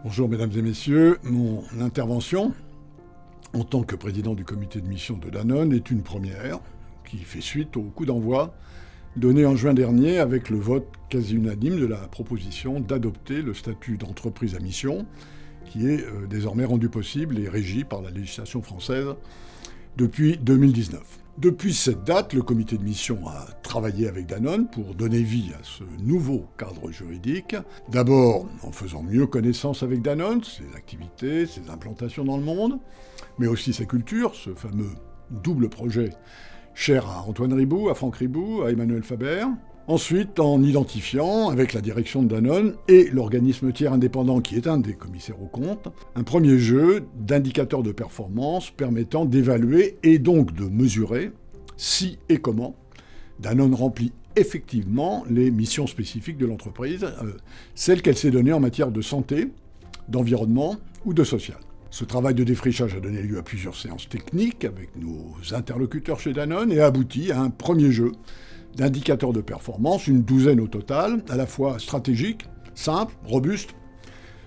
Bonjour mesdames et messieurs, mon intervention en tant que président du comité de mission de Danone est une première qui fait suite au coup d'envoi donné en juin dernier avec le vote quasi unanime de la proposition d'adopter le statut d'entreprise à mission qui est désormais rendu possible et régi par la législation française depuis 2019. Depuis cette date, le comité de mission a travaillé avec Danone pour donner vie à ce nouveau cadre juridique. D'abord en faisant mieux connaissance avec Danone, ses activités, ses implantations dans le monde, mais aussi sa culture, ce fameux double projet cher à Antoine Riboud, à Franck Riboud, à Emmanuel Faber. Ensuite, en identifiant, avec la direction de Danone et l'organisme tiers indépendant qui est un des commissaires aux comptes, un premier jeu d'indicateurs de performance permettant d'évaluer et donc de mesurer si et comment Danone remplit effectivement les missions spécifiques de l'entreprise, celles qu'elle s'est données en matière de santé, d'environnement ou de social. Ce travail de défrichage a donné lieu à plusieurs séances techniques avec nos interlocuteurs chez Danone et a abouti à un premier jeu d'indicateurs de performance, une douzaine au total, à la fois stratégiques, simples, robustes,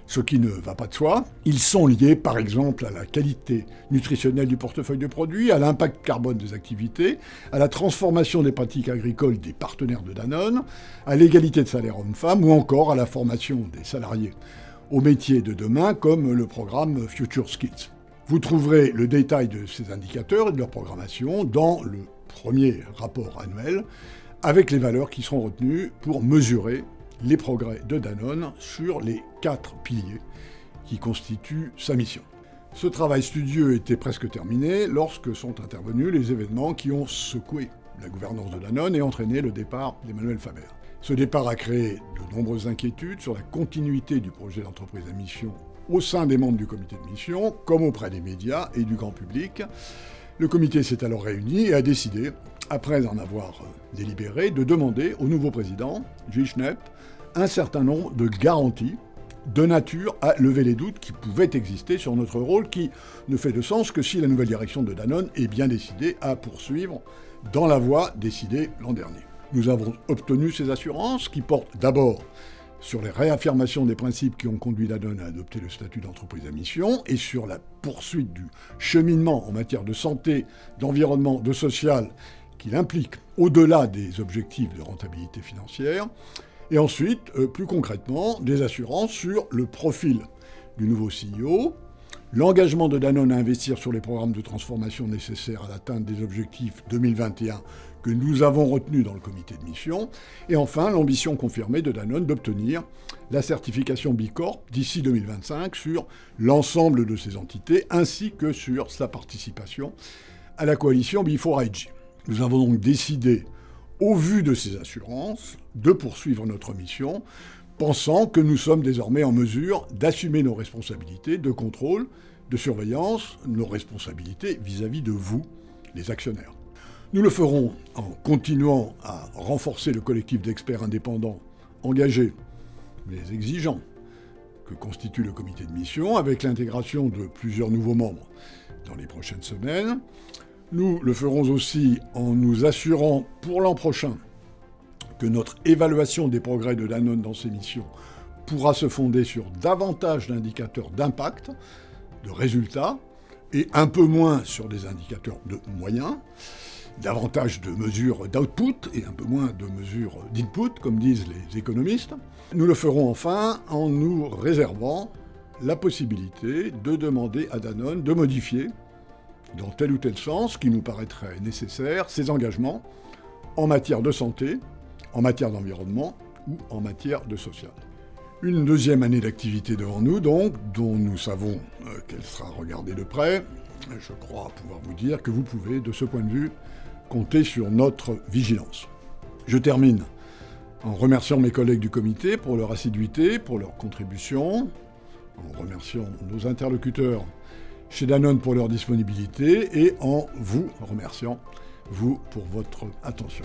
ce qui ne va pas de soi. Ils sont liés par exemple à la qualité nutritionnelle du portefeuille de produits, à l'impact carbone des activités, à la transformation des pratiques agricoles des partenaires de Danone, à l'égalité de salaire hommes-femmes ou encore à la formation des salariés aux métiers de demain comme le programme Future Skills. Vous trouverez le détail de ces indicateurs et de leur programmation dans le premier rapport annuel avec les valeurs qui seront retenues pour mesurer les progrès de Danone sur les 4 piliers qui constituent sa mission. Ce travail studieux était presque terminé lorsque sont intervenus les événements qui ont secoué la gouvernance de Danone et entraîné le départ d'Emmanuel Faber. Ce départ a créé de nombreuses inquiétudes sur la continuité du projet d'entreprise à mission au sein des membres du comité de mission, comme auprès des médias et du grand public. Le comité s'est alors réuni et a décidé, après en avoir délibéré, de demander au nouveau président, Gilles Schnepp, un certain nombre de garanties de nature à lever les doutes qui pouvaient exister sur notre rôle, qui ne fait de sens que si la nouvelle direction de Danone est bien décidée à poursuivre dans la voie décidée l'an dernier. Nous avons obtenu ces assurances qui portent d'abord sur les réaffirmations des principes qui ont conduit Danone à adopter le statut d'entreprise à mission et sur la poursuite du cheminement en matière de santé, d'environnement, de social qu'il implique au-delà des objectifs de rentabilité financière. Et ensuite, plus concrètement, des assurances sur le profil du nouveau CEO, l'engagement de Danone à investir sur les programmes de transformation nécessaires à l'atteinte des objectifs 2021 que nous avons retenus dans le comité de mission, et enfin l'ambition confirmée de Danone d'obtenir la certification Bicorp d'ici 2025 sur l'ensemble de ses entités, ainsi que sur sa participation à la coalition Before-IG. Nous avons donc décidé, au vu de ces assurances, de poursuivre notre mission, pensant que nous sommes désormais en mesure d'assumer nos responsabilités de contrôle, de surveillance, nos responsabilités vis-à-vis de vous, les actionnaires. Nous le ferons en continuant à renforcer le collectif d'experts indépendants engagés, mais exigeants, que constitue le comité de mission, avec l'intégration de plusieurs nouveaux membres dans les prochaines semaines. Nous le ferons aussi en nous assurant pour l'an prochain que notre évaluation des progrès de Danone dans ses missions pourra se fonder sur davantage d'indicateurs d'impact, de résultats, et un peu moins sur des indicateurs de moyens, davantage de mesures d'output et un peu moins de mesures d'input, comme disent les économistes. Nous le ferons enfin en nous réservant la possibilité de demander à Danone de modifier, dans tel ou tel sens qui nous paraîtrait nécessaire, ses engagements en matière de santé, en matière d'environnement ou en matière de social. Une deuxième année d'activité devant nous, donc, dont nous savons qu'elle sera regardée de près. Je crois pouvoir vous dire que vous pouvez, de ce point de vue, compter sur notre vigilance. Je termine en remerciant mes collègues du comité pour leur assiduité, pour leur contribution, en remerciant nos interlocuteurs chez Danone pour leur disponibilité et en vous remerciant, vous, pour votre attention.